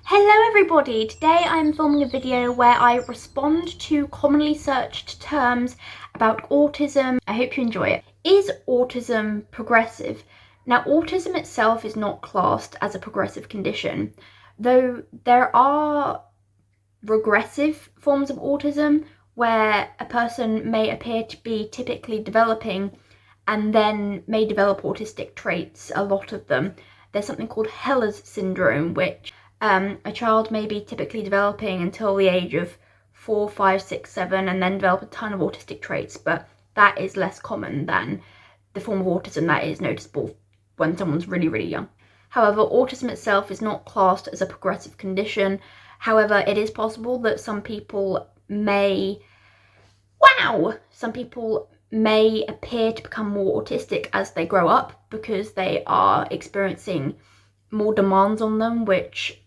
Hello everybody, today I'm filming a video where I respond to commonly searched terms about autism. I hope you enjoy it. Is autism progressive? Now, autism itself is not classed as a progressive condition, though there are regressive forms of autism where a person may appear to be typically developing and then may develop autistic traits, a lot of them. There's something called Heller's syndrome, which a child may be typically developing until the age of 4, 5, 6, 7, and then develop a ton of autistic traits, but that is less common than the form of autism that is noticeable when someone's really, really young. However, autism itself is not classed as a progressive condition. However, it is possible that some people may appear to become more autistic as they grow up because they are experiencing more demands on them, which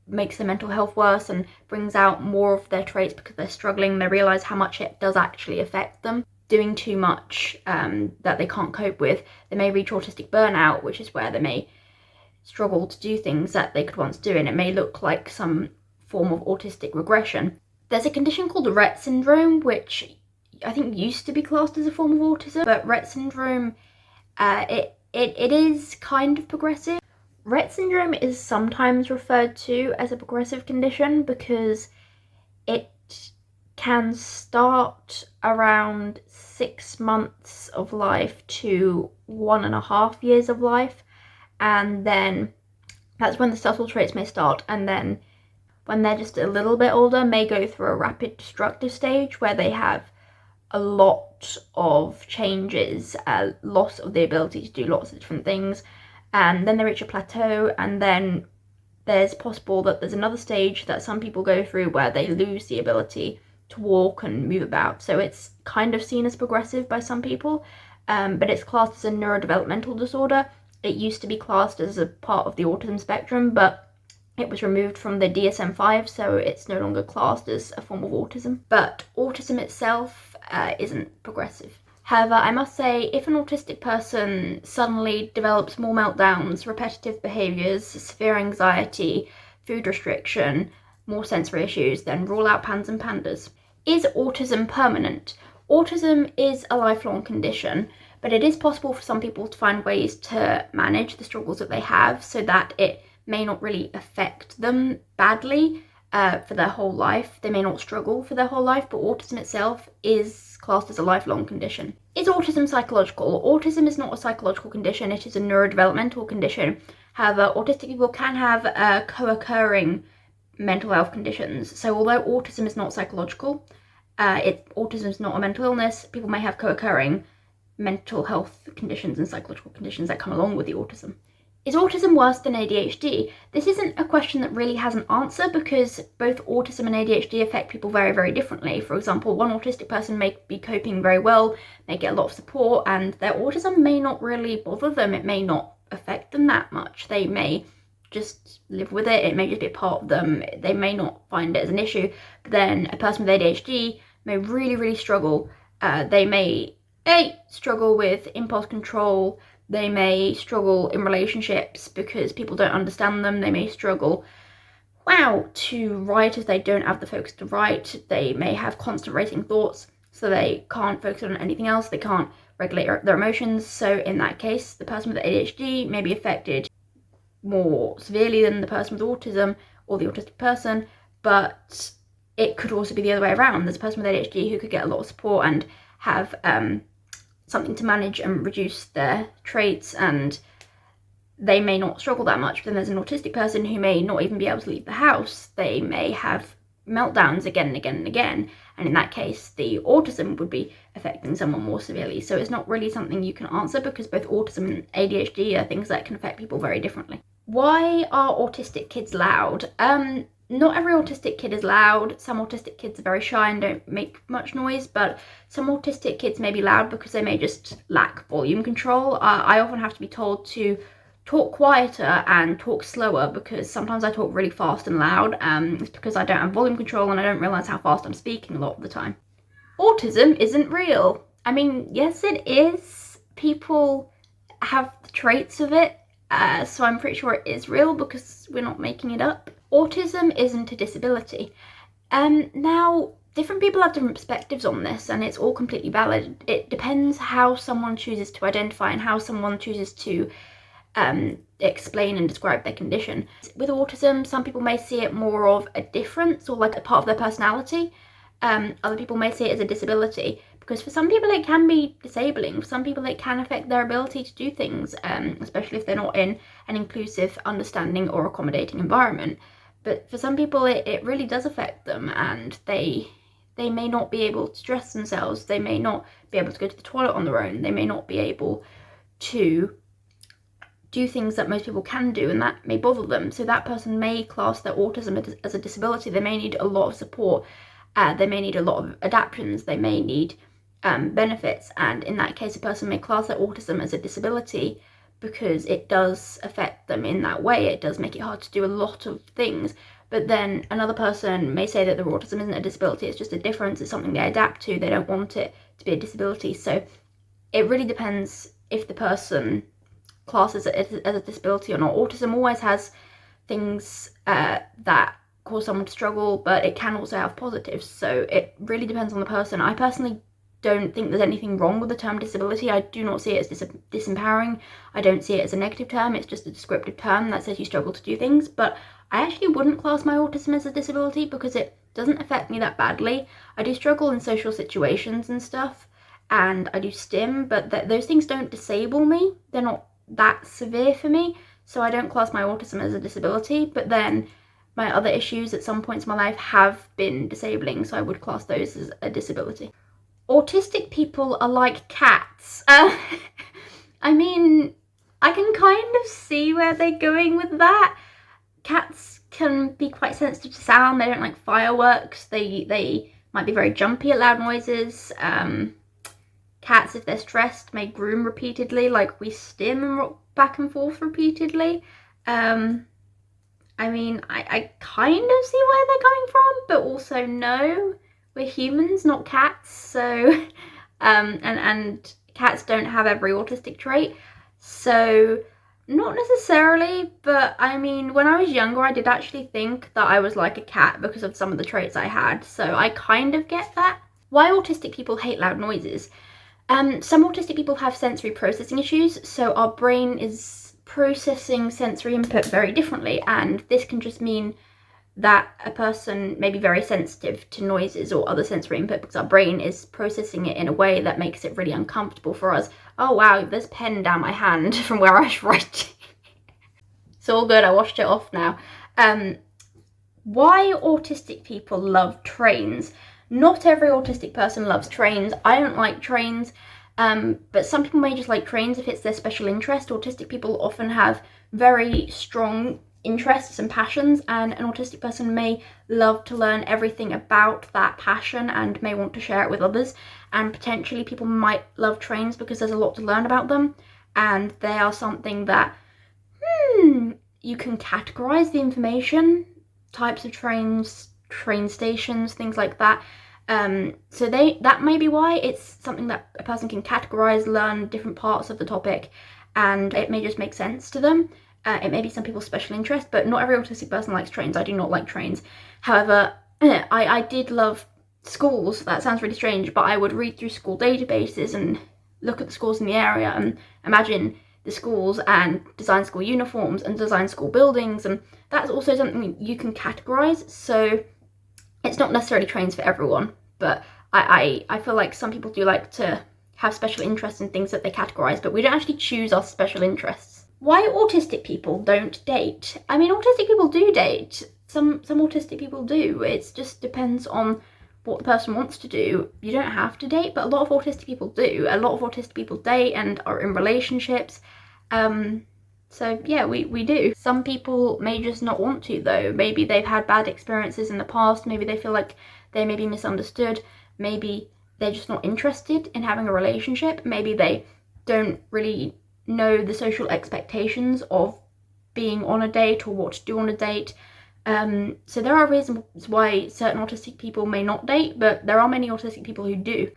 makes their mental health worse and brings out more of their traits because they're struggling. They realise how much it does actually affect them. Doing too much that they can't cope with, they may reach autistic burnout, which is where they may struggle to do things that they could once do, and it may look like some form of autistic regression. There's a condition called Tourette Syndrome, which I think used to be classed as a form of autism, but Rett syndrome, it is kind of progressive. Rett syndrome is sometimes referred to as a progressive condition because it can start around 6 months of life to 1.5 years of life, and then that's when the subtle traits may start, and then when they're just a little bit older may go through a rapid destructive stage where they have a lot of changes, loss of the ability to do lots of different things, and then they reach a plateau, and then there's possible that there's another stage that some people go through where they lose the ability to walk and move about. So it's kind of seen as progressive by some people, but it's classed as a neurodevelopmental disorder. It used to be classed as a part of the autism spectrum, but it was removed from the DSM-5, so it's no longer classed as a form of autism. But autism itself isn't progressive. However, I must say, if an autistic person suddenly develops more meltdowns, repetitive behaviours, severe anxiety, food restriction, more sensory issues, then rule out PANS and PANDAS. Is autism permanent? Autism is a lifelong condition, but it is possible for some people to find ways to manage the struggles that they have so that it may not really affect them badly for their whole life. They may not struggle for their whole life, but autism itself is classed as a lifelong condition. Is autism psychological? Autism is not a psychological condition, it is a neurodevelopmental condition. However, autistic people can have co-occurring mental health conditions. So although autism is not psychological, autism is not a mental illness, people may have co-occurring mental health conditions and psychological conditions that come along with the autism. Is autism worse than ADHD? This isn't a question that really has an answer because both autism and ADHD affect people very, very differently. For example, one autistic person may be coping very well, may get a lot of support, and their autism may not really bother them. It may not affect them that much. They may just live with it. It may just be a part of them. They may not find it as an issue. But then a person with ADHD may really, really struggle. They may struggle with impulse control. They may struggle in relationships because people don't understand them. They may struggle, to write if they don't have the focus to write. They may have constant racing thoughts, so they can't focus on anything else. They can't regulate their emotions. So in that case, the person with ADHD may be affected more severely than the person with autism or the autistic person, but it could also be the other way around. There's a person with ADHD who could get a lot of support and have something to manage and reduce their traits, and they may not struggle that much. But then there's an autistic person who may not even be able to leave the house. They may have meltdowns again and again and again, and in that case the autism would be affecting someone more severely. So it's not really something you can answer because both autism and ADHD are things that can affect people very differently. Why are autistic kids loud? Not every autistic kid is loud. Some autistic kids are very shy and don't make much noise, but some autistic kids may be loud because they may just lack volume control. I often have to be told to talk quieter and talk slower because sometimes I talk really fast and loud. It's because I don't have volume control and I don't realise how fast I'm speaking a lot of the time. Autism isn't real. I mean, yes it is. People have the traits of it, so I'm pretty sure it is real because we're not making it up. Autism isn't a disability. Now, different people have different perspectives on this, and it's all completely valid. It depends how someone chooses to identify and how someone chooses to explain and describe their condition. With autism, some people may see it more of a difference or like a part of their personality. Other people may see it as a disability, because for some people it can be disabling. For some people it can affect their ability to do things, especially if they're not in an inclusive, understanding or accommodating environment. But for some people it really does affect them, and they may not be able to dress themselves, they may not be able to go to the toilet on their own, they may not be able to do things that most people can do, and that may bother them. So that person may class their autism as a disability. They may need a lot of support, they may need a lot of adaptations, they may need benefits, and in that case a person may class their autism as a disability because it does affect them in that way. It does make it hard to do a lot of things. But then another person may say that their autism isn't a disability, it's just a difference, it's something they adapt to, they don't want it to be a disability. So it really depends if the person classes it as a disability or not. Autism always has things that cause someone to struggle, but it can also have positives, so it really depends on the person. I personally don't think there's anything wrong with the term disability. I do not see it as disempowering. I don't see it as a negative term. It's just a descriptive term that says you struggle to do things. But I actually wouldn't class my autism as a disability because it doesn't affect me that badly. I do struggle in social situations and stuff, and I do stim, but those things don't disable me. They're not that severe for me, so I don't class my autism as a disability. But then my other issues at some points in my life have been disabling, so I would class those as a disability. Autistic people are like cats. I mean, I can kind of see where they're going with that. Cats can be quite sensitive to sound. They don't like fireworks. They might be very jumpy at loud noises. Cats, if they're stressed, may groom repeatedly, like we stim and rock back and forth repeatedly. I mean, I kind of see where they're coming from, but also no, we're humans, not cats. So, and cats don't have every autistic trait. So, not necessarily, but I mean, when I was younger, I did actually think that I was like a cat because of some of the traits I had. So I kind of get that. Why autistic people hate loud noises? Some autistic people have sensory processing issues, so our brain is processing sensory input very differently, and this can just mean that a person may be very sensitive to noises or other sensory input because our brain is processing it in a way that makes it really uncomfortable for us. Oh wow, there's pen down my hand from where I was writing. It's all good, I washed it off now. Why autistic people love trains? Not every autistic person loves trains. I don't like trains. But some people may just like trains if it's their special interest. Autistic people often have very strong interests and passions, and an autistic person may love to learn everything about that passion and may want to share it with others. And potentially people might love trains because there's a lot to learn about them, and they are something that, you can categorize the information, types of trains, train stations, things like that. So that may be why it's something that a person can categorize, learn different parts of the topic, and it may just make sense to them. It may be some people's special interest, but not every autistic person likes trains. I do not like trains. However, I did love schools. That sounds really strange, but I would read through school databases and look at the schools in the area and imagine the schools and design school uniforms and design school buildings, and that's also something you can categorize. So it's not necessarily trains for everyone, but I feel like some people do like to have special interests in things that they categorize, but we don't actually choose our special interests. Why autistic people don't date? I mean, autistic people do date. Some autistic people do. It just depends on what the person wants to do. You don't have to date, but a lot of autistic people do. A lot of autistic people date and are in relationships. So yeah, we do. Some people may just not want to though. Maybe they've had bad experiences in the past. Maybe they feel like they may be misunderstood. Maybe they're just not interested in having a relationship. Maybe they don't really know the social expectations of being on a date or what to do on a date. So there are reasons why certain autistic people may not date, but there are many autistic people who do.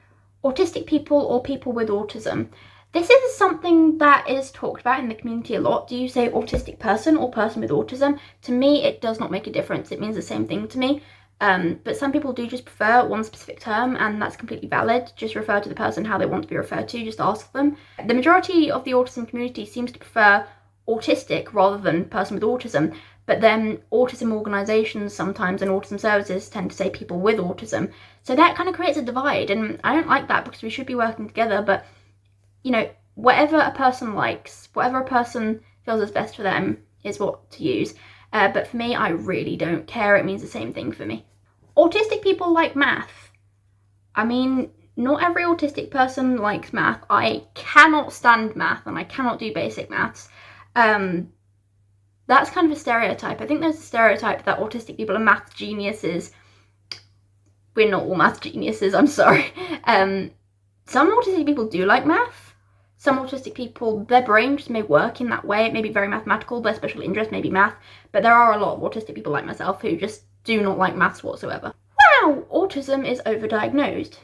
Autistic people or people with autism, This is something that is talked about in the community a lot. Do you say autistic person or person with autism? To me, it does not make a difference. It means the same thing to me. But some people do just prefer one specific term, and that's completely valid. Just refer to the person how they want to be referred to, just ask them. The majority of the autism community seems to prefer autistic rather than person with autism, but then autism organisations sometimes and autism services tend to say people with autism. So that kind of creates a divide, and I don't like that because we should be working together. But, you know, whatever a person likes, whatever a person feels is best for them is what to use. But for me, I really don't care. It means the same thing for me. Autistic people like math. I mean, not every autistic person likes math. I cannot stand math, and I cannot do basic maths. That's kind of a stereotype. I think there's a stereotype that autistic people are math geniuses. We're not all math geniuses, I'm sorry. Some autistic people do like math. Some autistic people, their brain just may work in that way. It may be very mathematical, their special interest may be math. But there are a lot of autistic people like myself who just do not like maths whatsoever. Wow, autism is overdiagnosed.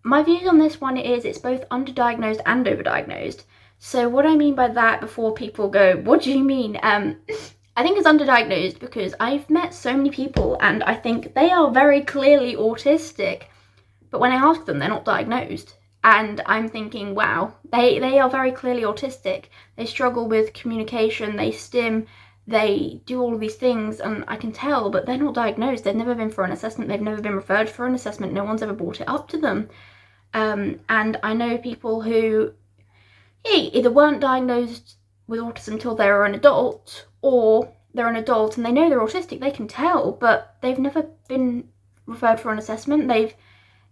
My views on this one is it's both underdiagnosed and overdiagnosed. So what I mean by that, before people go, what do you mean? I think it's underdiagnosed because I've met so many people and I think they are very clearly autistic. But when I ask them, they're not diagnosed. And I'm thinking, wow, they are very clearly autistic. They struggle with communication, they stim, they do all of these things, and I can tell, but they're not diagnosed. They've never been for an assessment. They've never been referred for an assessment. No one's ever brought it up to them. And I know people who either weren't diagnosed with autism till they were an adult, or they're an adult and they know they're autistic. They can tell, but they've never been referred for an assessment. They've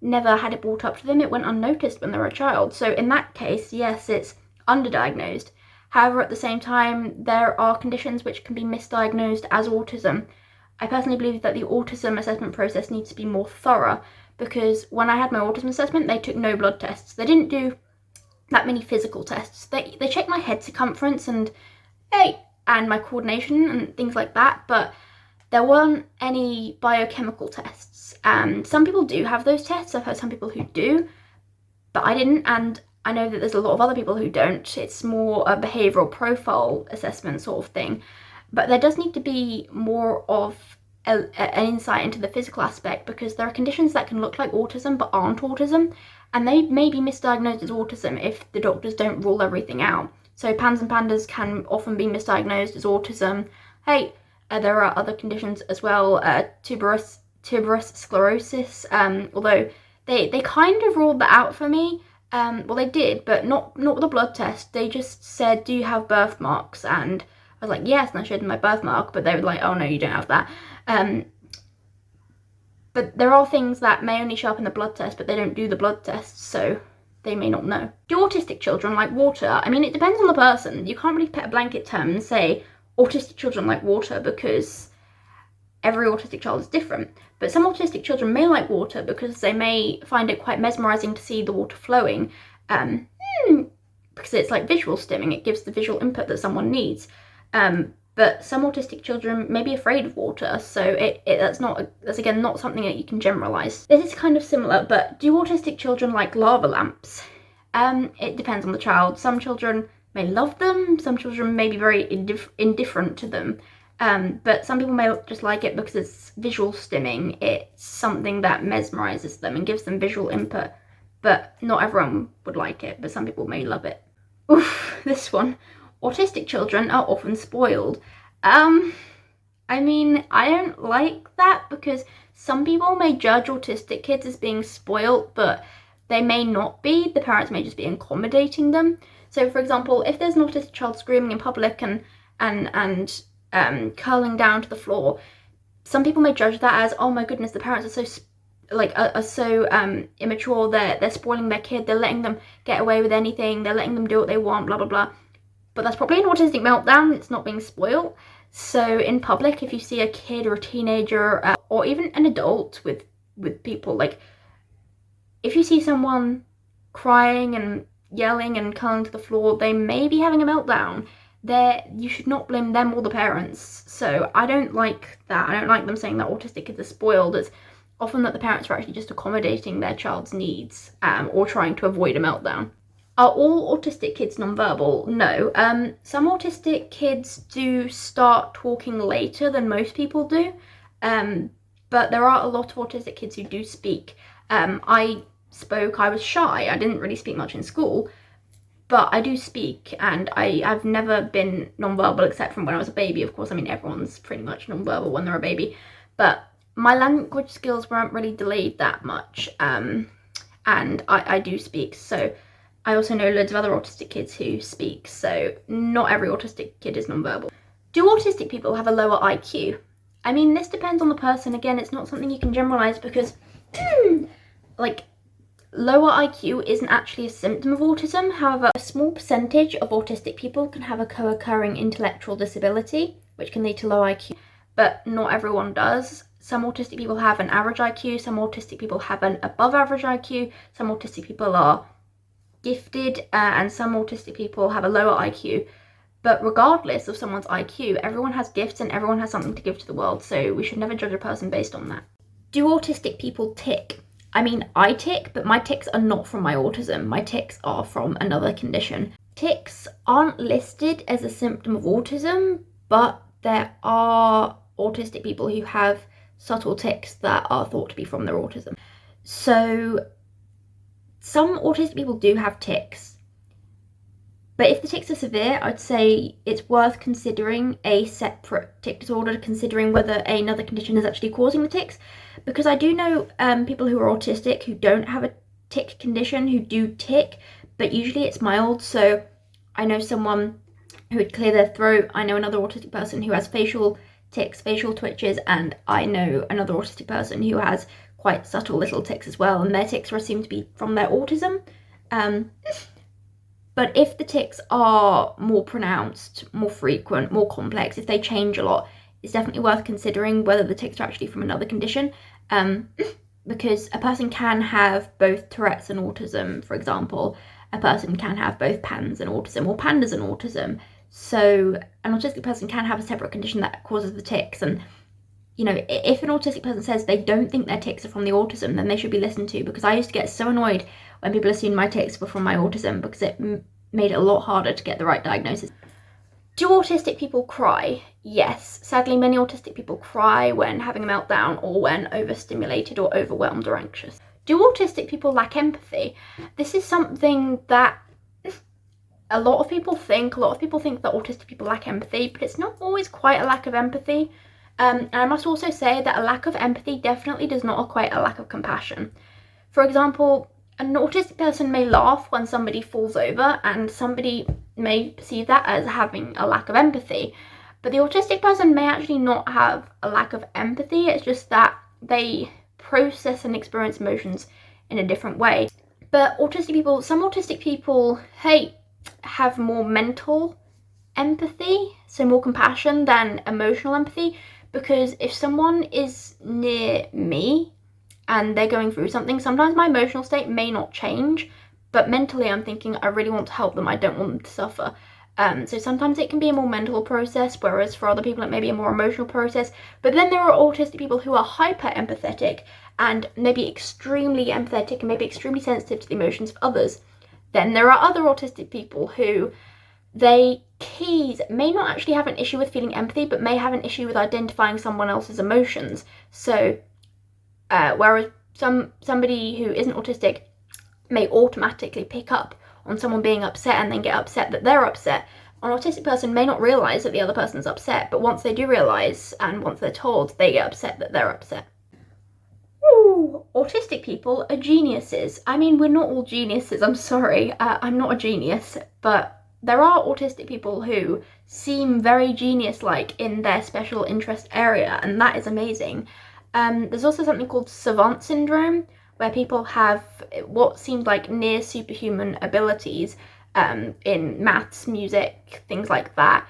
never had it brought up to them. It went unnoticed when they were a child. So in that case, yes, it's underdiagnosed. However, at the same time, there are conditions which can be misdiagnosed as autism. I personally believe that the autism assessment process needs to be more thorough, because when I had my autism assessment, they took no blood tests. They didn't do that many physical tests. They checked my head circumference and my coordination and things like that, but there weren't any biochemical tests. Some people do have those tests. I've heard some people who do, but I didn't, and I know that there's a lot of other people who don't. It's more a behavioural profile assessment sort of thing. But there does need to be more of an insight into the physical aspect, because there are conditions that can look like autism but aren't autism, and they may be misdiagnosed as autism if the doctors don't rule everything out. So PANS and PANDAS can often be misdiagnosed as autism. There are other conditions as well, tuberous sclerosis, although they kind of ruled that out for me. Well, they did, but not with a blood test. They just said, do you have birthmarks? And I was like, yes, and I showed them my birthmark, but they were like, oh no, you don't have that. But there are things that may only show up in the blood test, but they don't do the blood tests, so they may not know. Do autistic children like water? I mean, it depends on the person. You can't really put a blanket term and say autistic children like water, because every autistic child is different. But some autistic children may like water because they may find it quite mesmerising to see the water flowing, because it's like visual stimming. It gives the visual input that someone needs. But some autistic children may be afraid of water, so that's again not something that you can generalise. This is kind of similar, but do autistic children like lava lamps? It depends on the child. Some children may love them, some children may be very indifferent to them. But some people may just like it because it's visual stimming. It's something that mesmerises them and gives them visual input. But not everyone would like it, but some people may love it. Oof, this one. Autistic children are often spoiled. I mean, I don't like that, because some people may judge autistic kids as being spoiled, but they may not be. The parents may just be accommodating them. So, for example, if there's an autistic child screaming in public and curling down to the floor, some people may judge that as, oh my goodness, the parents are so immature, they're spoiling their kid, they're letting them get away with anything, they're letting them do what they want, blah blah blah. But that's probably an autistic meltdown. It's not being spoiled. So in public, if you see a kid or a teenager, or even an adult with people, like if you see someone crying and yelling and curling to the floor, they may be having a meltdown. You should not blame them or the parents. So I don't like that. I don't like them saying that autistic kids are spoiled. It's often that the parents are actually just accommodating their child's needs, or trying to avoid a meltdown. Are all autistic kids nonverbal? No. Some autistic kids do start talking later than most people do, but there are a lot of autistic kids who do speak. I was shy, I didn't really speak much in school, but I do speak, and I've never been nonverbal except from when I was a baby. Of course, I mean, everyone's pretty much nonverbal when they're a baby, but my language skills weren't really delayed that much, and I do speak, so I also know loads of other autistic kids who speak, so not every autistic kid is nonverbal. Do autistic people have a lower IQ? I mean, this depends on the person. Again, it's not something you can generalize because, like, lower IQ isn't actually a symptom of autism. However, a small percentage of autistic people can have a co-occurring intellectual disability, which can lead to low IQ, but not everyone does. Some autistic people have an average IQ, some autistic people have an above average IQ, some autistic people are gifted, and some autistic people have a lower IQ. But regardless of someone's IQ, everyone has gifts and everyone has something to give to the world, so we should never judge a person based on that. Do autistic people tic? I mean, I tic, but my tics are not from my autism. My tics are from another condition. Tics aren't listed as a symptom of autism, but there are autistic people who have subtle tics that are thought to be from their autism. So some autistic people do have tics, but if the tics are severe, I'd say it's worth considering a separate tic disorder, considering whether another condition is actually causing the tics, because I do know people who are autistic who don't have a tic condition who do tic, but usually it's mild. So I know someone who would clear their throat, I know another autistic person who has facial tics, facial twitches, and I know another autistic person who has quite subtle little tics as well, and their tics are assumed to be from their autism. But if the tics are more pronounced, more frequent, more complex, if they change a lot, it's definitely worth considering whether the tics are actually from another condition, because a person can have both Tourette's and autism, for example. A person can have both PANS and autism, or PANDAS and autism. So an autistic person can have a separate condition that causes the tics, and you know, if an autistic person says they don't think their tics are from the autism, then they should be listened to, because I used to get so annoyed when people assumed my tics were from my autism, because it made it a lot harder to get the right diagnosis. Do autistic people cry? Yes. Sadly, many autistic people cry when having a meltdown or when overstimulated or overwhelmed or anxious. Do autistic people lack empathy? This is something that a lot of people think. A lot of people think that autistic people lack empathy, but it's not always quite a lack of empathy. And I must also say that a lack of empathy definitely does not equate a lack of compassion. For example, an autistic person may laugh when somebody falls over, and somebody may perceive that as having a lack of empathy. But the autistic person may actually not have a lack of empathy, it's just that they process and experience emotions in a different way. But some autistic people, have more mental empathy, so more compassion than emotional empathy, because if someone is near me and they're going through something, sometimes my emotional state may not change, but mentally I'm thinking I really want to help them, I don't want them to suffer. So sometimes it can be a more mental process, whereas for other people it may be a more emotional process. But then there are autistic people who are hyper empathetic and maybe extremely empathetic and maybe extremely sensitive to the emotions of others. Then there are other autistic people who may not actually have an issue with feeling empathy, but may have an issue with identifying someone else's emotions. So whereas somebody who isn't autistic may automatically pick up on someone being upset and then get upset that they're upset, an autistic person may not realise that the other person's upset, but once they do realise and once they're told, they get upset that they're upset. Ooh, autistic people are geniuses. I mean, we're not all geniuses, I'm sorry. I'm not a genius, but there are autistic people who seem very genius-like in their special interest area, and that is amazing. There's also something called savant syndrome, where people have what seems like near superhuman abilities in maths, music, things like that.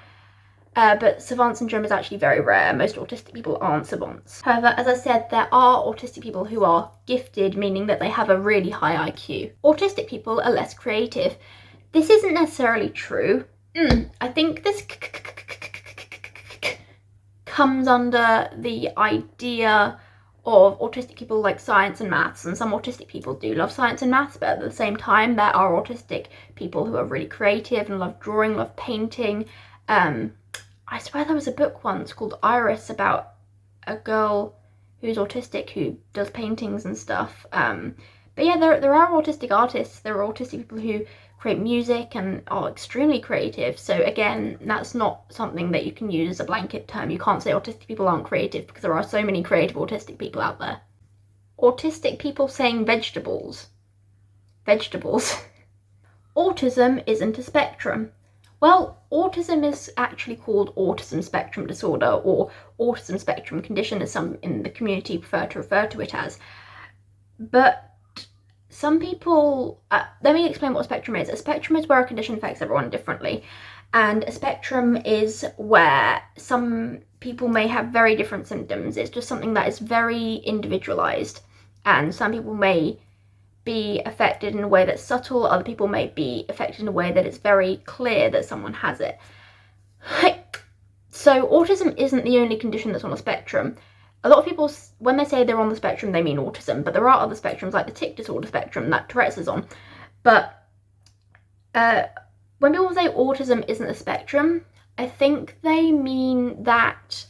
But savant syndrome is actually very rare. Most autistic people aren't savants. However, as I said, there are autistic people who are gifted, meaning that they have a really high IQ. Autistic people are less creative. This isn't necessarily true. I think this comes under the idea of autistic people like science and maths, and some autistic people do love science and maths, but at the same time there are autistic people who are really creative and love drawing, love painting. I swear there was a book once called Iris about a girl who's autistic who does paintings and stuff. But yeah, there are autistic artists, there are autistic people who create music and are extremely creative. So again, that's not something that you can use as a blanket term. You can't say autistic people aren't creative, because there are so many creative autistic people out there. Autistic people saying vegetables. Vegetables. Autism isn't a spectrum. Well, autism is actually called autism spectrum disorder, or autism spectrum condition, as some in the community prefer to refer to it as. But some people, let me explain what a spectrum is. A spectrum is where a condition affects everyone differently. And a spectrum is where some people may have very different symptoms. It's just something that is very individualized. And some people may be affected in a way that's subtle, other people may be affected in a way that it's very clear that someone has it. So autism isn't the only condition that's on a spectrum. A lot of people, when they say they're on the spectrum, they mean autism, but there are other spectrums like the tic disorder spectrum that Tourette's is on. But when people say autism isn't a spectrum, I think they mean that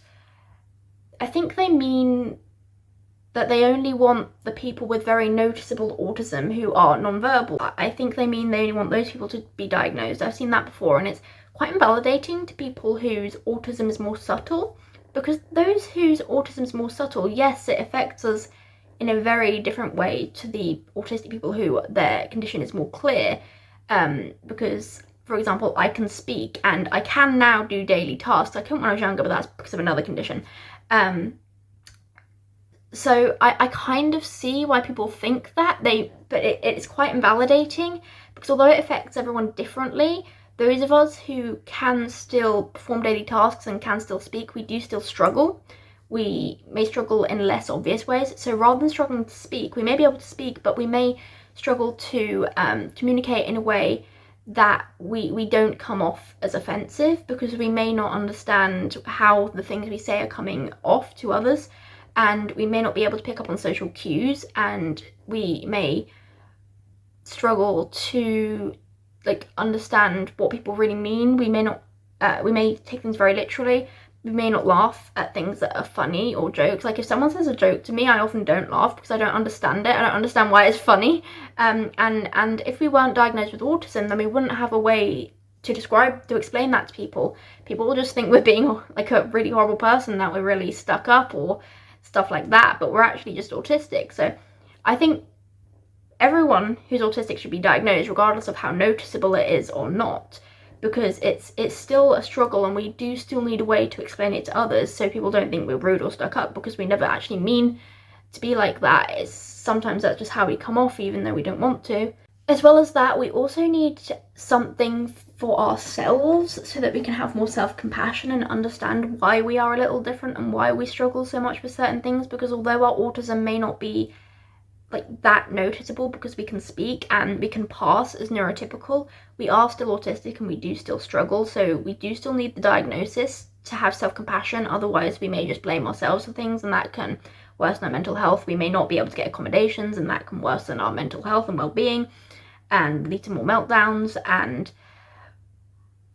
they only want the people with very noticeable autism who are nonverbal. I think they mean they only want those people to be diagnosed. I've seen that before, and it's quite invalidating to people whose autism is more subtle, because those whose autism is more subtle, yes, it affects us in a very different way to the autistic people who their condition is more clear. Because, for example, I can speak and I can now do daily tasks. I couldn't when I was younger, but that's because of another condition. So I kind of see why people think that, but it's quite invalidating, because although it affects everyone differently, those of us who can still perform daily tasks and can still speak, we do still struggle. We may struggle in less obvious ways. So rather than struggling to speak, we may be able to speak, but we may struggle to communicate in a way that we don't come off as offensive, because we may not understand how the things we say are coming off to others, and we may not be able to pick up on social cues, and we may struggle to understand what people really mean. We may take things very literally. We may not laugh at things that are funny or jokes. Like if someone says a joke to me, I often don't laugh because I don't understand it. I don't understand why it's funny. And if we weren't diagnosed with autism, then we wouldn't have a way to explain that to people. People will just think we're being like a really horrible person, that we're really stuck up or stuff like that, but we're actually just autistic. So I think everyone who's autistic should be diagnosed, regardless of how noticeable it is or not, because it's still a struggle, and we do still need a way to explain it to others so people don't think we're rude or stuck up, because we never actually mean to be like that. It's sometimes that's just how we come off, even though we don't want to. As well as that, we also need something for ourselves so that we can have more self-compassion and understand why we are a little different and why we struggle so much with certain things, because although our autism may not be that noticeable, because we can speak and we can pass as neurotypical, we are still autistic and we do still struggle. So we do still need the diagnosis to have self-compassion. Otherwise we may just blame ourselves for things, and that can worsen our mental health. We may not be able to get accommodations, and that can worsen our mental health and well-being and lead to more meltdowns. And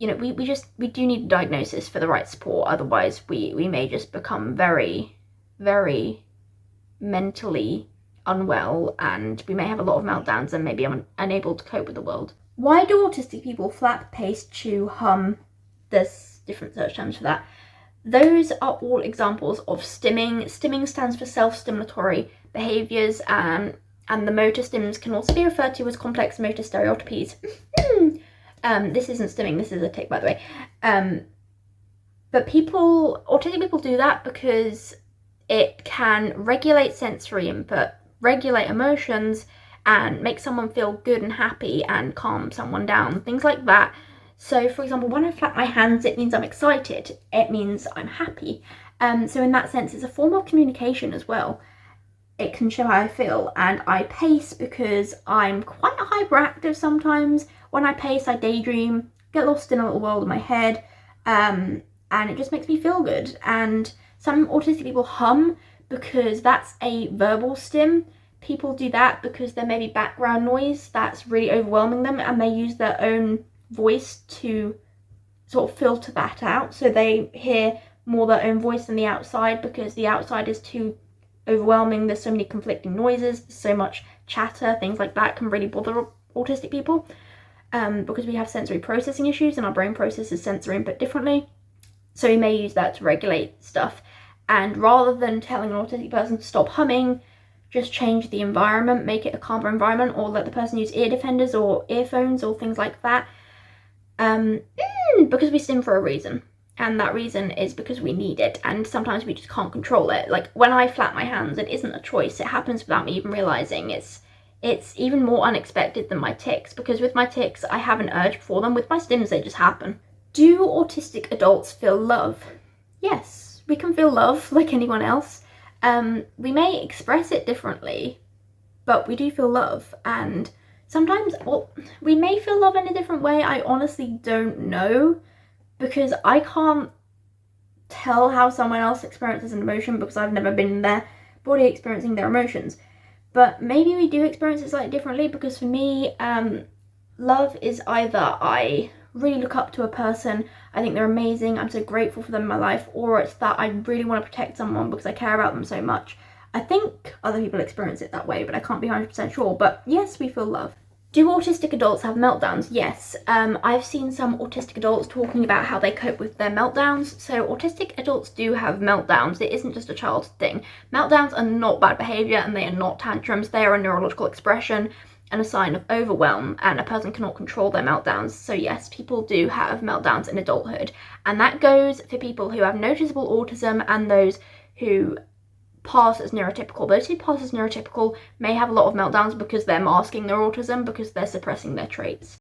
we do need a diagnosis for the right support. Otherwise we may just become very, very mentally unwell, and we may have a lot of meltdowns and maybe unable to cope with the world. Why do autistic people flap, pace, chew, hum? There's different search terms for that. Those are all examples of stimming. Stimming stands for self-stimulatory behaviours, and the motor stims can also be referred to as complex motor stereotypies. This isn't stimming, this is a tic, by the way. But autistic people do that because it can regulate sensory input, regulate emotions, and make someone feel good and happy and calm someone down, things like that. So for example, when I flap my hands, it means I'm excited, it means I'm happy. So in that sense, it's a form of communication as well. It can show how I feel. And I pace because I'm quite hyperactive sometimes. When I pace, I daydream, get lost in a little world in my head, and it just makes me feel good. And some autistic people hum because that's a verbal stim. People do that because there may be background noise that's really overwhelming them, and they use their own voice to sort of filter that out. So they hear more their own voice than the outside because the outside is too overwhelming. There's so many conflicting noises, so much chatter, things like that can really bother autistic people because we have sensory processing issues and our brain processes sensory input differently. So we may use that to regulate stuff. And rather than telling an autistic person to stop humming, just change the environment, make it a calmer environment, or let the person use ear defenders or earphones or things like that. Because we stim for a reason, and that reason is because we need it, and sometimes we just can't control it. Like when I flap my hands, it isn't a choice, it happens without me even realizing. It's even more unexpected than my tics, because with my tics I have an urge for them. With my stims, they just happen. Do autistic adults feel love? Yes, we can feel love like anyone else. We may express it differently, but we do feel love, and sometimes we may feel love in a different way. I honestly don't know, because I can't tell how someone else experiences an emotion because I've never been in their body experiencing their emotions. But maybe we do experience it slightly differently, because for me, love is either I really look up to a person, I think they're amazing, I'm so grateful for them in my life, or it's that I really want to protect someone because I care about them so much. I think other people experience it that way, but I can't be 100% sure. But yes, we feel love. Do autistic adults have meltdowns? Yes. I've seen some autistic adults talking about how they cope with their meltdowns. So autistic adults do have meltdowns. It isn't just a childhood thing. Meltdowns are not bad behaviour, and they are not tantrums. They are a neurological expression and a sign of overwhelm, and a person cannot control their meltdowns. So yes, people do have meltdowns in adulthood, and that goes for people who have noticeable autism and those who pass as neurotypical. Those who pass as neurotypical may have a lot of meltdowns because they're masking their autism, because they're suppressing their traits.